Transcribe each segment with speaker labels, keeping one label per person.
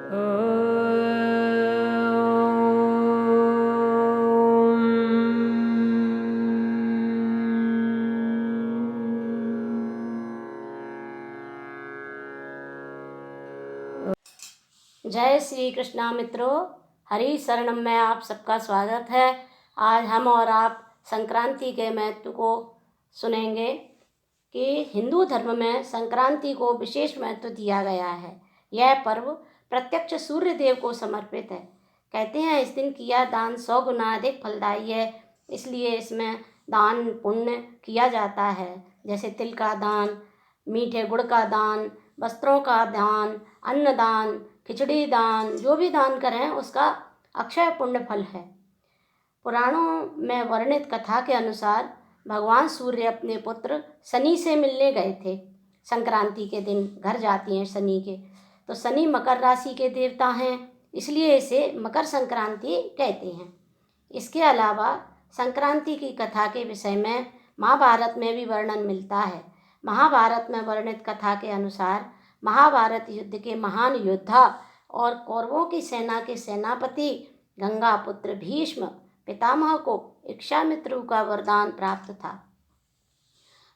Speaker 1: जय श्री कृष्णा मित्रों, हरि शरणम में आप सबका स्वागत है। आज हम और आप संक्रांति के महत्व को सुनेंगे कि हिंदू धर्म में संक्रांति को विशेष महत्व दिया गया है। यह पर्व प्रत्यक्ष सूर्य देव को समर्पित है। कहते हैं इस दिन किया दान 100 गुना अधिक फलदायी है, इसलिए इसमें दान पुण्य किया जाता है। जैसे तिल का दान, मीठे गुड़ का दान, वस्त्रों का दान, अन्न दान, खिचड़ी दान, जो भी दान करें उसका अक्षय पुण्य फल है। पुराणों में वर्णित कथा के अनुसार भगवान सूर्य अपने पुत्र शनि से मिलने गए थे। संक्रांति के दिन घर जाती हैं शनि के, तो शनि मकर राशि के देवता हैं, इसलिए इसे मकर संक्रांति कहते हैं। इसके अलावा संक्रांति की कथा के विषय में महाभारत में भी वर्णन मिलता है। महाभारत में वर्णित कथा के अनुसार महाभारत युद्ध के महान योद्धा और कौरवों की सेना के सेनापति गंगा पुत्र भीष्म पितामह को इक्षामित्रु का वरदान प्राप्त था।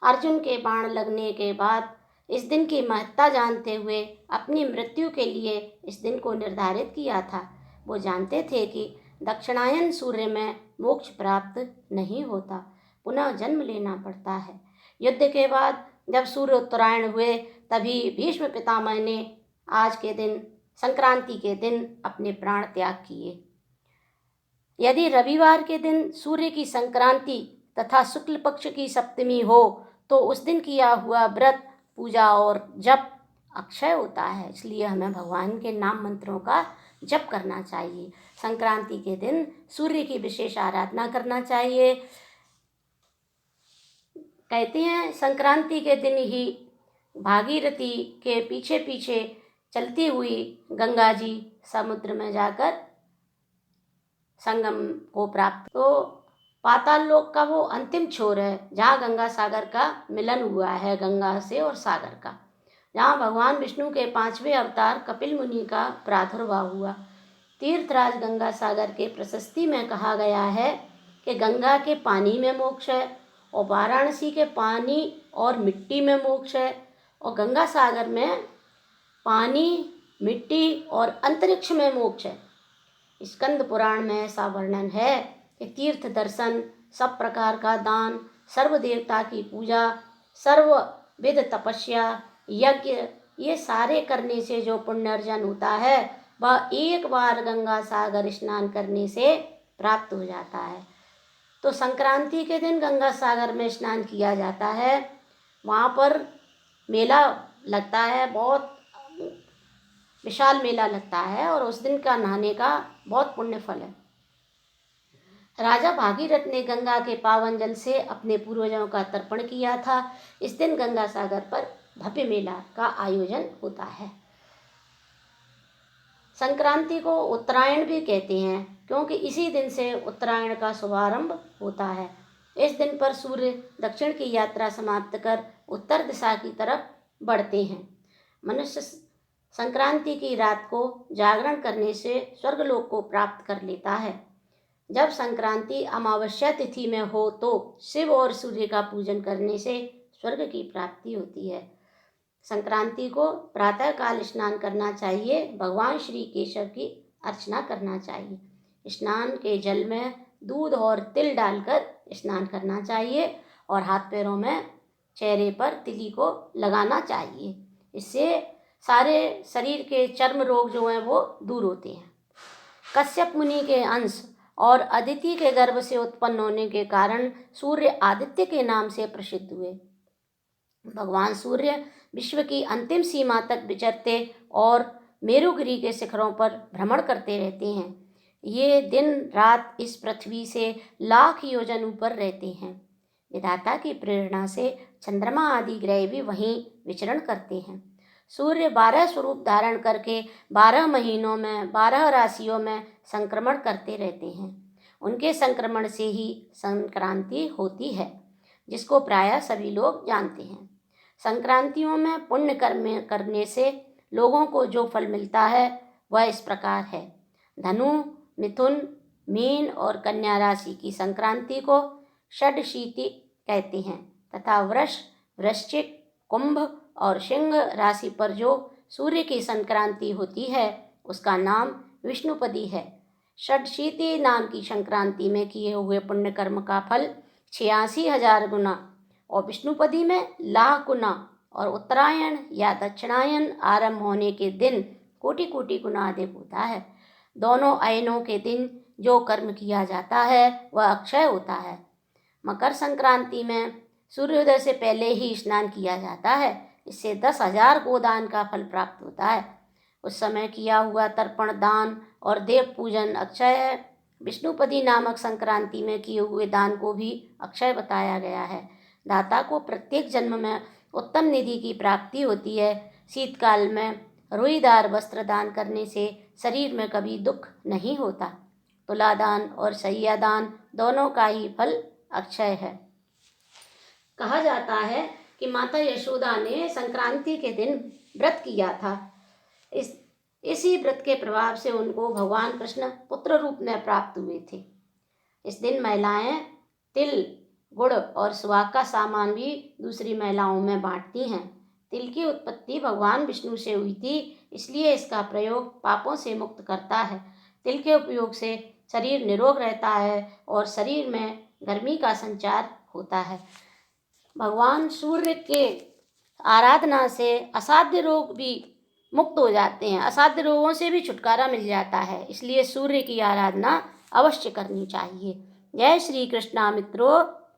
Speaker 1: अर्जुन के बाण लगने के बाद इस दिन की महत्ता जानते हुए अपनी मृत्यु के लिए इस दिन को निर्धारित किया था। वो जानते थे कि दक्षिणायन सूर्य में मोक्ष प्राप्त नहीं होता, पुनः जन्म लेना पड़ता है। युद्ध के बाद जब सूर्य उत्तरायण हुए तभी भीष्म पितामह ने आज के दिन संक्रांति के दिन अपने प्राण त्याग किए। यदि रविवार के दिन सूर्य की संक्रांति तथा शुक्ल पक्ष की सप्तमी हो तो उस दिन किया हुआ व्रत, पूजा और जप अक्षय होता है, इसलिए हमें भगवान के नाम मंत्रों का जप करना चाहिए। संक्रांति के दिन सूर्य की विशेष आराधना करना चाहिए। कहते हैं संक्रांति के दिन ही भागीरथी के पीछे पीछे चलती हुई गंगा जी समुद्र में जाकर संगम को प्राप्त। तो पाताल लोक का वो अंतिम छोर है जहाँ गंगा सागर का मिलन हुआ है, गंगा से और सागर का, जहाँ भगवान विष्णु के 5वें अवतार कपिल मुनि का प्रादुर्भाव हुआ। तीर्थराज गंगा सागर के प्रशस्ति में कहा गया है कि गंगा के पानी में मोक्ष है और वाराणसी के पानी और मिट्टी में मोक्ष है, और गंगा सागर में पानी, मिट्टी और अंतरिक्ष में मोक्ष है। स्कंद पुराण में ऐसा वर्णन है कि तीर्थ दर्शन, सब प्रकार का दान, सर्व देवता की पूजा, सर्वविध तपस्या, यज्ञ, ये सारे करने से जो पुण्य अर्जन होता है वह एक बार गंगा सागर स्नान करने से प्राप्त हो जाता है। तो संक्रांति के दिन गंगा सागर में स्नान किया जाता है। वहाँ पर मेला लगता है, बहुत विशाल मेला लगता है और उस दिन का नहाने का बहुत पुण्य फल है। राजा भागीरथ ने गंगा के पावन जल से अपने पूर्वजों का तर्पण किया था। इस दिन गंगा सागर पर भव्य मेला का आयोजन होता है। संक्रांति को उत्तरायण भी कहते हैं क्योंकि इसी दिन से उत्तरायण का शुभारंभ होता है। इस दिन पर सूर्य दक्षिण की यात्रा समाप्त कर उत्तर दिशा की तरफ बढ़ते हैं। मनुष्य संक्रांति की रात को जागरण करने से स्वर्गलोक को प्राप्त कर लेता है। जब संक्रांति अमावस्या तिथि में हो तो शिव और सूर्य का पूजन करने से स्वर्ग की प्राप्ति होती है। संक्रांति को प्रातःकाल स्नान करना चाहिए। भगवान श्री केशव की अर्चना करना चाहिए। स्नान के जल में दूध और तिल डालकर स्नान करना चाहिए और हाथ पैरों में, चेहरे पर तिली को लगाना चाहिए। इससे सारे शरीर के चर्म रोग जो हैं वो दूर होते हैं। कश्यप मुनि के अंश और अदिति के गर्भ से उत्पन्न होने के कारण सूर्य आदित्य के नाम से प्रसिद्ध हुए। भगवान सूर्य विश्व की अंतिम सीमा तक विचरते और मेरुगिरी के शिखरों पर भ्रमण करते रहते हैं। ये दिन रात इस पृथ्वी से लाख योजन ऊपर रहते हैं। विधाता की प्रेरणा से चंद्रमा आदि ग्रह भी वहीं विचरण करते हैं। सूर्य 12 स्वरूप धारण करके 12 महीनों में 12 राशियों में संक्रमण करते रहते हैं। उनके संक्रमण से ही संक्रांति होती है, जिसको प्रायः सभी लोग जानते हैं। संक्रांतियों में पुण्य कर्म करने से लोगों को जो फल मिलता है वह इस प्रकार है। धनु, मिथुन, मीन और कन्या राशि की संक्रांति को षडशीति कहते हैं तथा वृष, वृश्चिक, कुंभ और सिंह राशि पर जो सूर्य की संक्रांति होती है उसका नाम विष्णुपदी है। षडशीति नाम की संक्रांति में किए हुए पुण्य कर्म का फल 86,000 गुना और विष्णुपदी में लाख गुना और उत्तरायण या दक्षिणायन आरंभ होने के दिन कोटि कोटि गुना अधिक होता है। दोनों अयनों के दिन जो कर्म किया जाता है वह अक्षय होता है। मकर संक्रांति में सूर्योदय से पहले ही स्नान किया जाता है। इससे 10,000 गोदान का फल प्राप्त होता है। उस समय किया हुआ तर्पण, दान और देव पूजन अक्षय है। विष्णुपदी नामक संक्रांति में किए हुए दान को भी अक्षय बताया गया है। दाता को प्रत्येक जन्म में उत्तम निधि की प्राप्ति होती है। शीतकाल में रुईदार वस्त्र दान करने से शरीर में कभी दुख नहीं होता। तुलादान और शय्यादान दोनों का ही फल अक्षय है। कहा जाता है कि माता यशोदा ने संक्रांति के दिन व्रत किया था। इसी व्रत के प्रभाव से उनको भगवान कृष्ण पुत्र रूप में प्राप्त हुए थे। इस दिन महिलाएं तिल, गुड़ और सुहाग का सामान भी दूसरी महिलाओं में बांटती हैं। तिल की उत्पत्ति भगवान विष्णु से हुई थी, इसलिए इसका प्रयोग पापों से मुक्त करता है। तिल के उपयोग से शरीर निरोग रहता है और शरीर में गर्मी का संचार होता है। भगवान सूर्य के आराधना से असाध्य रोग भी मुक्त हो जाते हैं, असाध्य रोगों से भी छुटकारा मिल जाता है। इसलिए सूर्य की आराधना अवश्य करनी चाहिए। जय श्री कृष्णा मित्रों।